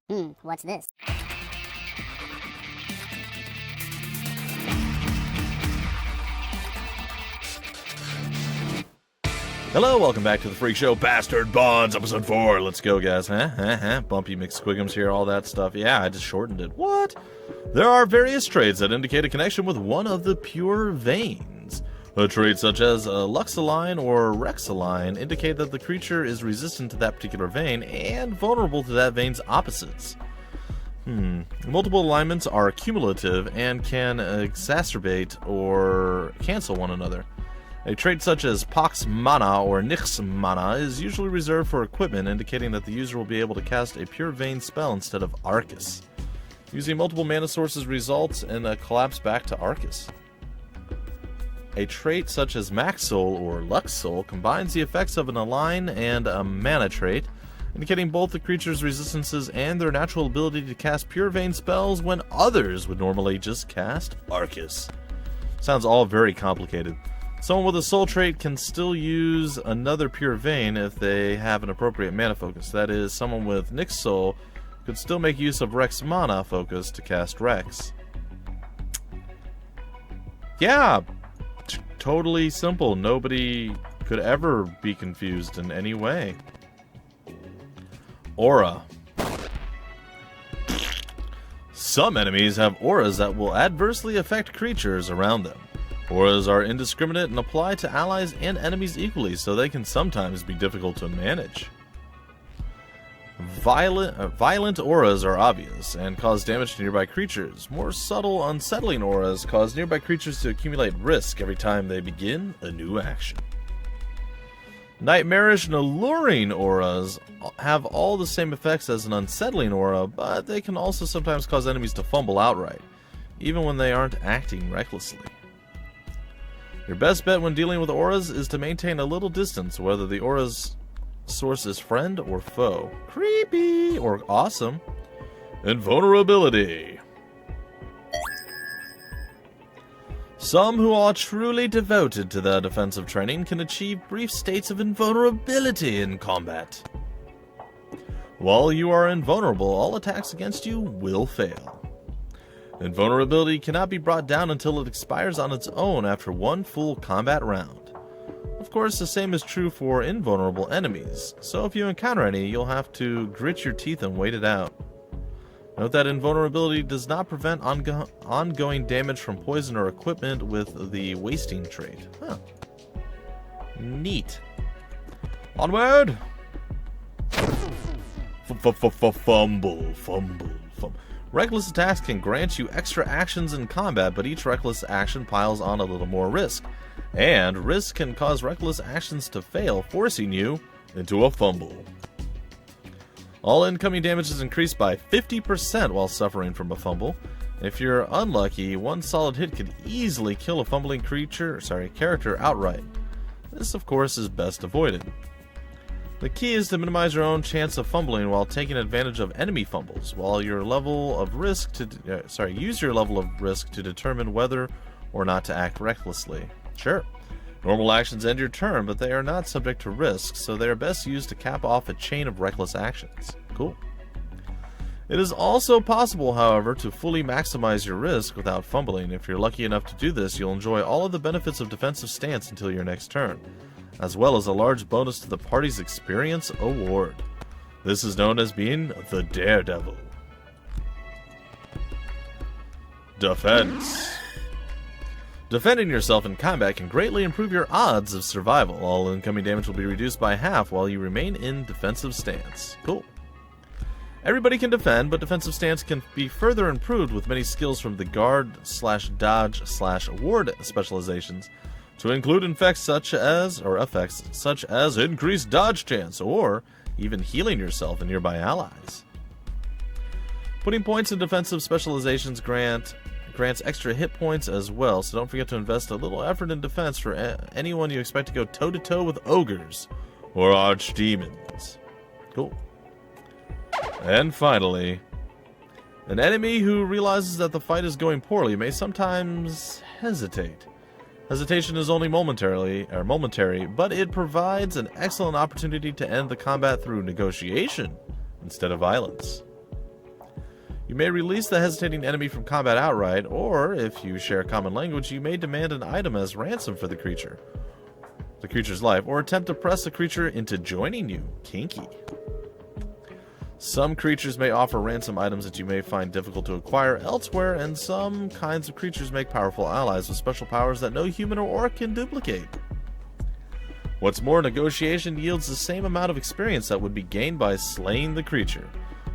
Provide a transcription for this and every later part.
What's this? Hello, welcome back to the Freak Show, Bastard Bonds, episode 4. Let's go, guys. Bumpy McSquigums here, all that stuff. Yeah, I just shortened it. What? There are various traits that indicate a connection with one of the pure veins. A trait such as Luxaline or Rexaline indicate that the creature is resistant to that particular vein and vulnerable to that vein's opposites. Multiple alignments are cumulative and can exacerbate or cancel one another. A trait such as Pox Mana or Nix Mana is usually reserved for equipment, indicating that the user will be able to cast a pure vein spell instead of Arcus. Using multiple mana sources results in a collapse back to Arcus. A trait such as Max Soul or Lux Soul combines the effects of an Align and a mana trait, indicating both the creature's resistances and their natural ability to cast pure vein spells when others would normally just cast Arcus. Sounds all very complicated. Someone with a soul trait can still use another pure vein if they have an appropriate mana focus. That is, someone with Nyx Soul could still make use of Rex mana focus to cast Rex. Yeah, totally simple. Nobody could ever be confused in any way. Aura. Some enemies have auras that will adversely affect creatures around them. Auras are indiscriminate and apply to allies and enemies equally, so they can sometimes be difficult to manage. Violent auras are obvious and cause damage to nearby creatures. More subtle, unsettling auras cause nearby creatures to accumulate risk every time they begin a new action. Nightmarish and alluring auras have all the same effects as an unsettling aura, but they can also sometimes cause enemies to fumble outright, even when they aren't acting recklessly. Your best bet when dealing with auras is to maintain a little distance, whether the aura's source is friend or foe. Creepy or awesome. Invulnerability. Some who are truly devoted to their defensive training can achieve brief states of invulnerability in combat. While you are invulnerable, all attacks against you will fail. Invulnerability cannot be brought down until it expires on its own after one full combat round. Of course, the same is true for invulnerable enemies, so if you encounter any, you'll have to grit your teeth and wait it out. Note that invulnerability does not prevent ongoing damage from poison or equipment with the wasting trait. Neat. Onward! Fumble. Reckless attacks can grant you extra actions in combat, but each reckless action piles on a little more risk. And risk can cause reckless actions to fail, forcing you into a fumble. All incoming damage is increased by 50% while suffering from a fumble. If you're unlucky, one solid hit could easily kill a fumbling character outright. This, of course, is best avoided. The key is to minimize your own chance of fumbling while taking advantage of enemy fumbles, while your level of risk use your level of risk to determine whether or not to act recklessly. Sure, normal actions end your turn, but they are not subject to risk, so they are best used to cap off a chain of reckless actions. Cool. It is also possible, however, to fully maximize your risk without fumbling. If you're lucky enough to do this, you'll enjoy all of the benefits of defensive stance until your next turn, as well as a large bonus to the party's experience award. This is known as being the Daredevil. Defense. Defending yourself in combat can greatly improve your odds of survival. All incoming damage will be reduced by half while you remain in defensive stance. Cool. Everybody can defend, but defensive stance can be further improved with many skills from the guard/dodge/ward specializations, to include effects such as increased dodge chance, or even healing yourself and nearby allies. Putting points in defensive specializations grants extra hit points as well, so don't forget to invest a little effort in defense for anyone you expect to go toe-to-toe with ogres or archdemons. Cool. And finally, an enemy who realizes that the fight is going poorly may sometimes hesitate. Hesitation is only momentary, but it provides an excellent opportunity to end the combat through negotiation instead of violence. You may release the hesitating enemy from combat outright, or if you share common language, you may demand an item as ransom for the creature's life, or attempt to press the creature into joining you. Kinky. Some creatures may offer ransom items that you may find difficult to acquire elsewhere, and some kinds of creatures make powerful allies with special powers that no human or orc can duplicate. What's more, negotiation yields the same amount of experience that would be gained by slaying the creature.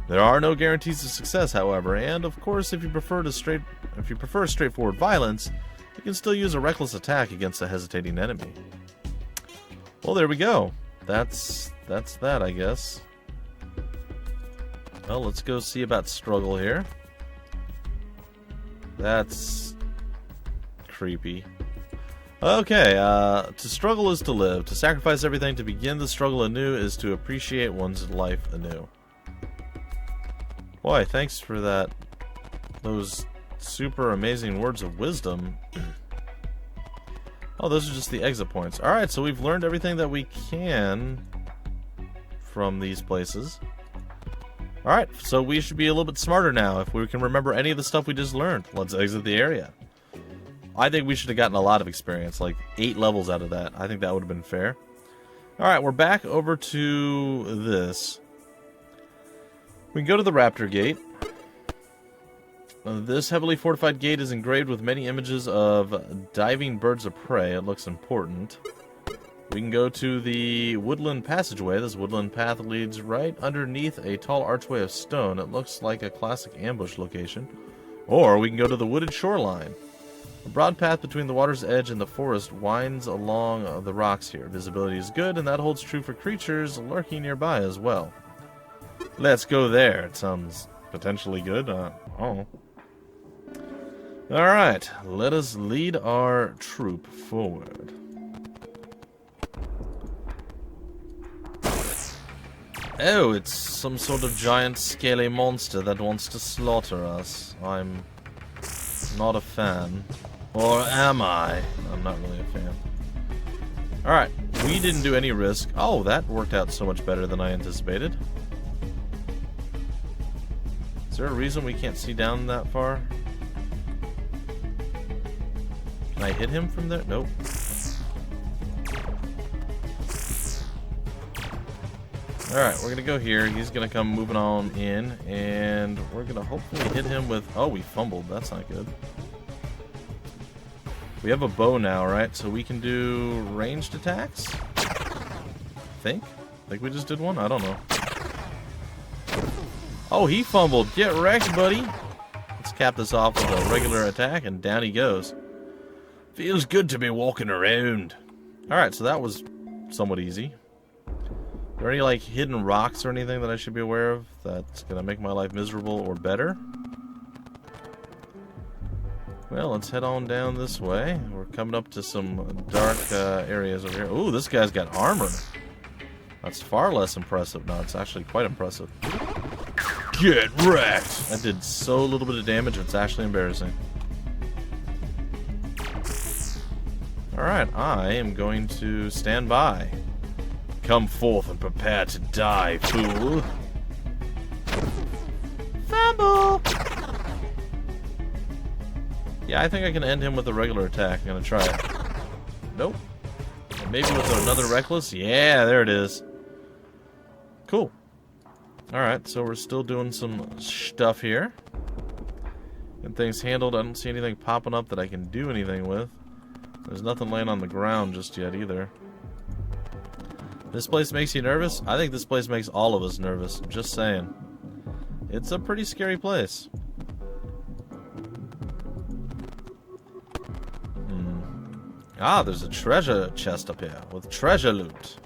There are no guarantees of success, however, and of course, if you prefer straightforward violence, you can still use a reckless attack against a hesitating enemy. Well, there we go. That's that, I guess. Well, let's go see about struggle here. That's creepy. Okay, to struggle is to live. To sacrifice everything to begin the struggle anew is to appreciate one's life anew. Boy, thanks for those super amazing words of wisdom. Oh, those are just the exit points. Alright, so we've learned everything that we can from these places. Alright, so we should be a little bit smarter now if we can remember any of the stuff we just learned. Let's exit the area. I think we should have gotten a lot of experience, like 8 levels out of that. I think that would have been fair. Alright, we're back over to this. We can go to the Raptor Gate. This heavily fortified gate is engraved with many images of diving birds of prey. It looks important. We can go to the woodland passageway. This woodland path leads right underneath a tall archway of stone. It looks like a classic ambush location. Or we can go to the wooded shoreline. A broad path between the water's edge and the forest winds along the rocks here. Visibility is good, and that holds true for creatures lurking nearby as well. Let's go there. It sounds potentially good. Oh. Alright, let us lead our troop forward. Oh, it's some sort of giant scaly monster that wants to slaughter us. I'm not a fan. Or am I? I'm not really a fan. Alright, we didn't do any risk. Oh, that worked out so much better than I anticipated. Is there a reason we can't see down that far? Can I hit him from there? Nope. Alright, we're gonna go here. He's gonna come moving on in, and we're gonna hopefully hit him with... Oh, we fumbled. That's not good. We have a bow now, right? So we can do ranged attacks? I think we just did one? I don't know. Oh, he fumbled. Get wrecked, buddy. Let's cap this off with a regular attack, and down he goes. Feels good to be walking around. Alright, so that was somewhat easy. Are there any, like, hidden rocks or anything that I should be aware of that's going to make my life miserable or better? Well, let's head on down this way. We're coming up to some dark areas over here. Ooh, this guy's got armor. That's far less impressive. No, it's actually quite impressive. Get wrecked! I did so little bit of damage, it's actually embarrassing. Alright, I am going to stand by. Come forth and prepare to die, fool. Fumble! Yeah, I think I can end him with a regular attack. I'm gonna try it. Nope. Maybe with another reckless? Yeah, there it is. Cool. Alright, so we're still doing some stuff here. And things handled. I don't see anything popping up that I can do anything with. There's nothing laying on the ground just yet either. This place makes you nervous? I think this place makes all of us nervous. Just saying. It's a pretty scary place. Ah, there's a treasure chest up here with treasure loot.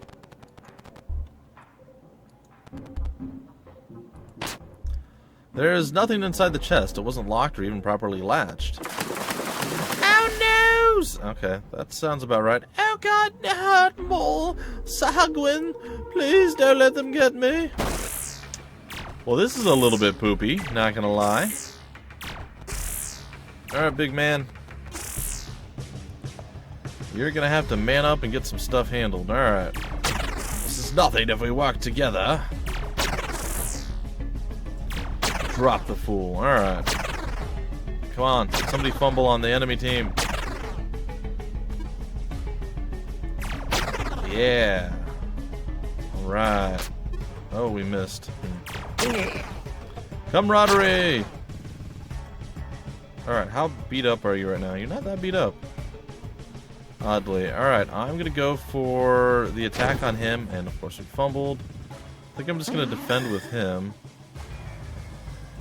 There's nothing inside the chest. It wasn't locked or even properly latched. Oh no! Okay, that sounds about right. Oh god, hurt more. Sahagwin, please don't let them get me. Well, this is a little bit poopy, not gonna lie. Alright, big man. You're gonna have to man up and get some stuff handled. Alright. This is nothing if we work together. Drop the fool. Alright. Come on. Somebody fumble on the enemy team. Yeah. Alright. Oh, we missed. Camaraderie! Alright, how beat up are you right now? You're not that beat up. Oddly. Alright, I'm gonna go for the attack on him, and of course we fumbled. I think I'm just gonna defend with him.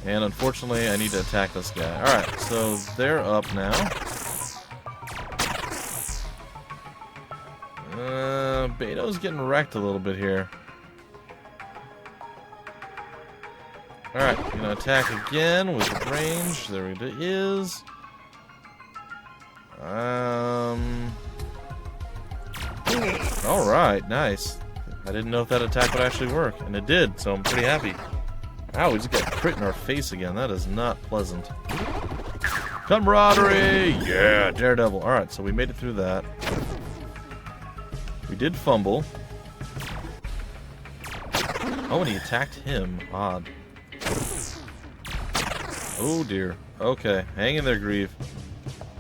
And unfortunately, I need to attack this guy. Alright, so they're up now. Beto's getting wrecked a little bit here. Alright, gonna attack again with range. There it is. Alright, nice. I didn't know if that attack would actually work, and it did, so I'm pretty happy. Ow, we just got crit in our face again. That is not pleasant. Camaraderie! Yeah, Daredevil. Alright, so we made it through that. We did fumble. Oh, and he attacked him. Odd. Oh, dear. Okay, hang in there, Grieve.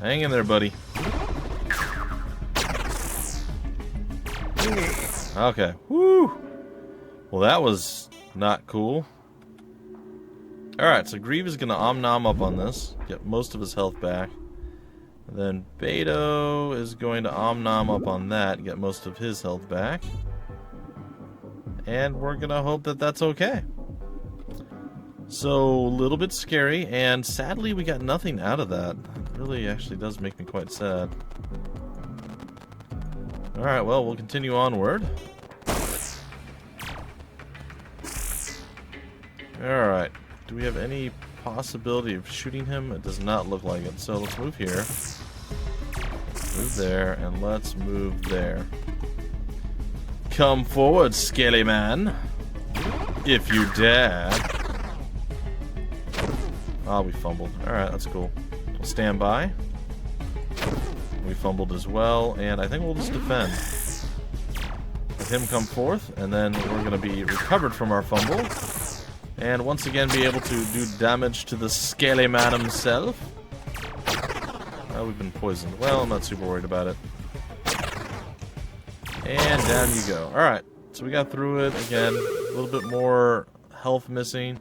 Hang in there, buddy. Okay. Woo! Well, that was not cool. Alright, so Grieve is going to Om-Nom up on this. Get most of his health back. And then Beto is going to Om-Nom up on that. Get most of his health back. And we're going to hope that that's okay. So, a little bit scary. And sadly, we got nothing out of that. It really actually does make me quite sad. Alright, well, we'll continue onward. Alright. Do we have any possibility of shooting him? It does not look like it. So let's move here. Move there, and let's move there. Come forward, scaly man. If you dare. Ah, we fumbled. Alright, that's cool. We'll stand by. We fumbled as well, and I think we'll just defend. Let him come forth, and then we're going to be recovered from our fumble. And once again be able to do damage to the scaly man himself. We've been poisoned. Well, I'm not super worried about it. And down you go. Alright, so we got through it again. A little bit more health missing.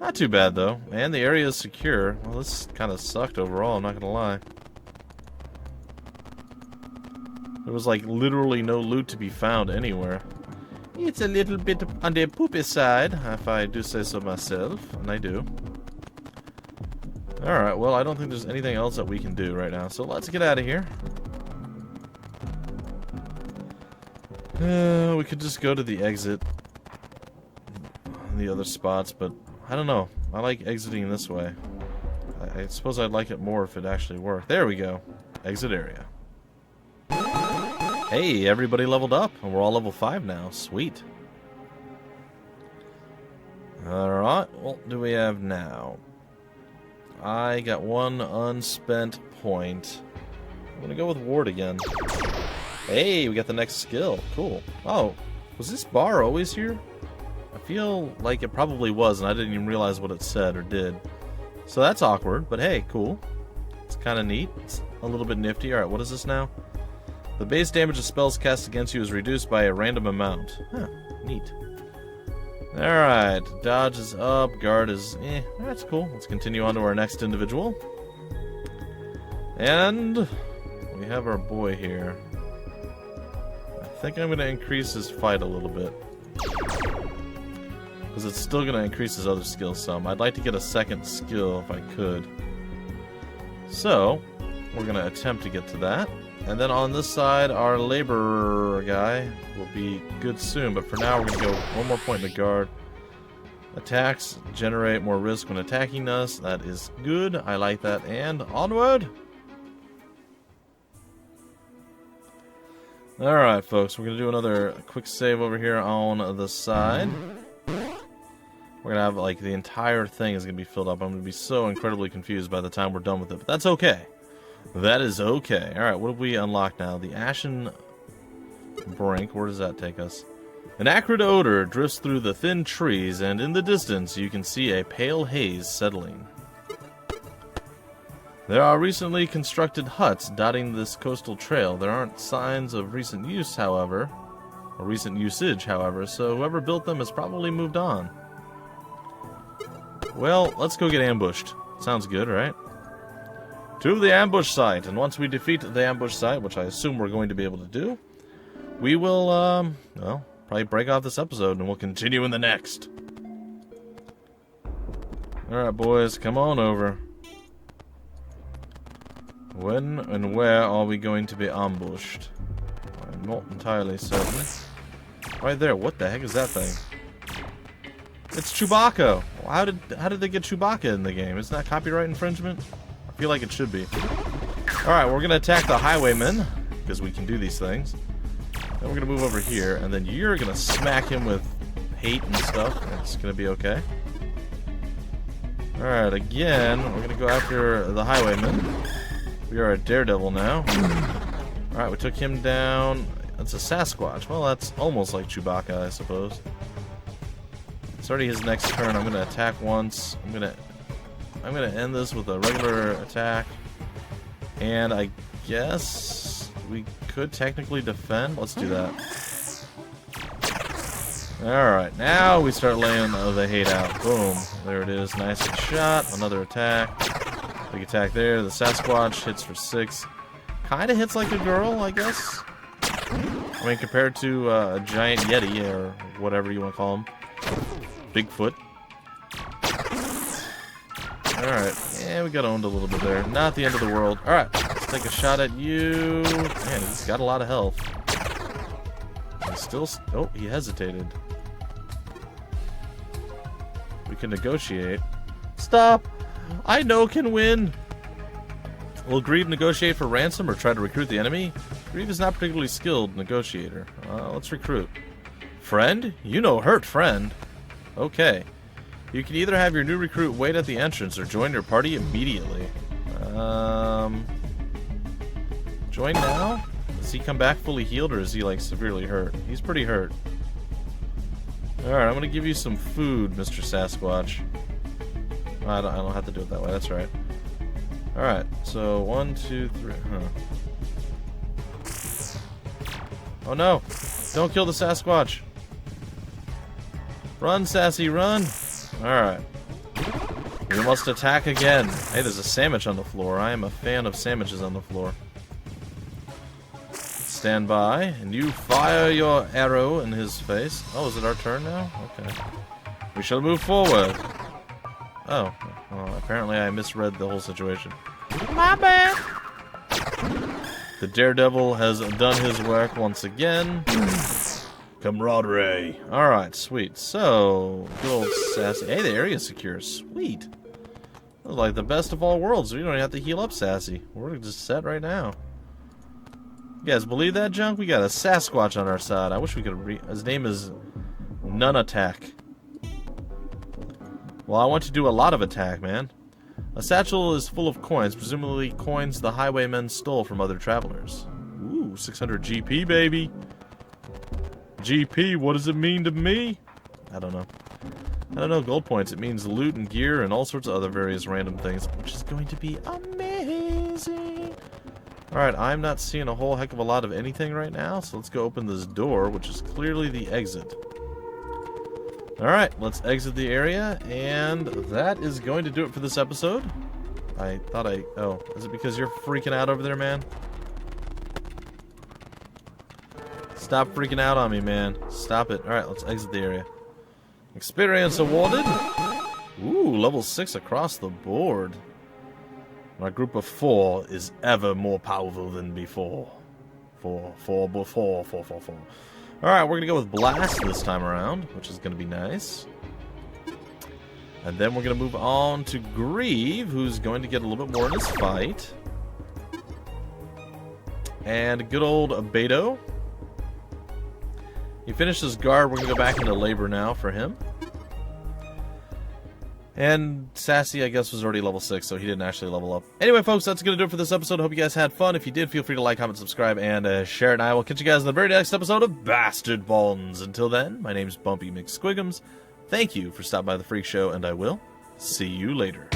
Not too bad, though. And the area is secure. Well, this kind of sucked overall, I'm not going to lie. There was, like, literally no loot to be found anywhere. It's a little bit on the poopy side, if I do say so myself, and I do. Alright, well, I don't think there's anything else that we can do right now, so let's get out of here. We could just go to the exit in the other spots, but I don't know. I like exiting this way. I suppose I'd like it more if it actually worked. There we go. Exit area. Hey, everybody leveled up, and we're all level 5 now. Sweet. Alright, what do we have now? I got one unspent point. I'm gonna go with Ward again. Hey, we got the next skill. Cool. Oh, was this bar always here? I feel like it probably was, and I didn't even realize what it said or did. So that's awkward, but hey, cool. It's kind of neat. It's a little bit nifty. Alright, what is this now? The base damage of spells cast against you is reduced by a random amount. Huh, neat. Alright, dodge is up, guard is that's cool. Let's continue on to our next individual. And we have our boy here. I think I'm going to increase his fight a little bit. Because it's still going to increase his other skills some. I'd like to get a second skill if I could. So, we're going to attempt to get to that. And then on this side, our laborer guy will be good soon. But for now, we're going to go one more point in the guard. Attacks generate more risk when attacking us. That is good. I like that. And onward! Alright, folks. We're going to do another quick save over here on the side. We're going to have, like, the entire thing is going to be filled up. I'm going to be so incredibly confused by the time we're done with it. But that's okay. That is okay. Alright, what have we unlocked now? The Ashen Brink. Where does that take us? An acrid odor drifts through the thin trees, and in the distance you can see a pale haze settling. There are recently constructed huts dotting this coastal trail. There aren't signs of recent use, however, or recent usage, however, so whoever built them has probably moved on. Well, let's go get ambushed. Sounds good, right? To the ambush site, and once we defeat the ambush site, which I assume we're going to be able to do, we will, well, probably break off this episode and we'll continue in the next. Alright, boys, come on over. When and where are we going to be ambushed? I'm not entirely certain. Right there, what the heck is that thing? It's Chewbacca! How did they get Chewbacca in the game? Isn't that copyright infringement? I feel like it should be. Alright, we're gonna attack the highwaymen, because we can do these things. Then we're gonna move over here, and then you're gonna smack him with hate and stuff. It's gonna be okay. Alright, again, we're gonna go after the highwayman. We are a daredevil now. Alright, we took him down. That's a Sasquatch. Well, that's almost like Chewbacca, I suppose. It's already his next turn. I'm gonna attack once. I'm gonna end this with a regular attack. And I guess we could technically defend. Let's do that. Alright, now we start laying the hate out. Boom. There it is. Nice shot. Another attack. Big attack there. The Sasquatch hits for 6. Kinda hits like a girl, I guess. I mean, compared to a giant Yeti, or whatever you want to call him. Bigfoot. Alright. Yeah, we got owned a little bit there. Not the end of the world. Alright, let's take a shot at you. Man, he's got a lot of health. He's still... Oh, he hesitated. We can negotiate. Stop! I know can win! Will Grieve negotiate for ransom or try to recruit the enemy? Grieve is not particularly skilled negotiator. Let's recruit. Friend? You know hurt, friend. Okay. You can either have your new recruit wait at the entrance or join your party immediately. Join now? Does he come back fully healed or is he like severely hurt? He's pretty hurt. Alright, I'm gonna give you some food, Mr. Sasquatch. I don't have to do it that way, that's right. Alright, so 1, 2, 3, Oh no! Don't kill the Sasquatch! Run, Sassy, run! Alright. We must attack again. Hey, there's a sandwich on the floor. I am a fan of sandwiches on the floor. Stand by, and you fire your arrow in his face. Oh, is it our turn now? Okay. We shall move forward. Oh. Well, apparently I misread the whole situation. My bad! The daredevil has done his work once again. Camaraderie. Alright, sweet. So, good old Sassy. Hey, the area's secure. Sweet. This is like the best of all worlds. We don't even have to heal up Sassy. We're just set right now. You guys believe that junk? We got a Sasquatch on our side. I wish we could his name is None Attack. Well, I want to do a lot of attack, man. A satchel is full of coins, presumably coins the highwaymen stole from other travelers. Ooh, 600 GP, baby. GP, what does it mean to me? I don't know. I don't know, gold points. It means loot and gear and all sorts of other various random things, which is going to be amazing. Alright, I'm not seeing a whole heck of a lot of anything right now, so let's go open this door, which is clearly the exit. Alright, let's exit the area, and that is going to do it for this episode. Oh, is it because you're freaking out over there, man? Stop freaking out on me, man. Stop it. Alright, let's exit the area. Experience awarded. Ooh, level 6 across the board. My group of 4 is ever more powerful than before. 4. Alright, we're going to go with Blast this time around, which is going to be nice. And then we're going to move on to Grieve, who's going to get a little bit more in this fight. And good old Beto. He finished his guard. We're going to go back into labor now for him. And Sassy, I guess, was already level 6, so he didn't actually level up. Anyway, folks, that's going to do it for this episode. I hope you guys had fun. If you did, feel free to like, comment, subscribe, and share it. And I will catch you guys in the very next episode of Bastard Bonds. Until then, my name's Bumpy McSquigums. Thank you for stopping by the Freak Show, and I will see you later.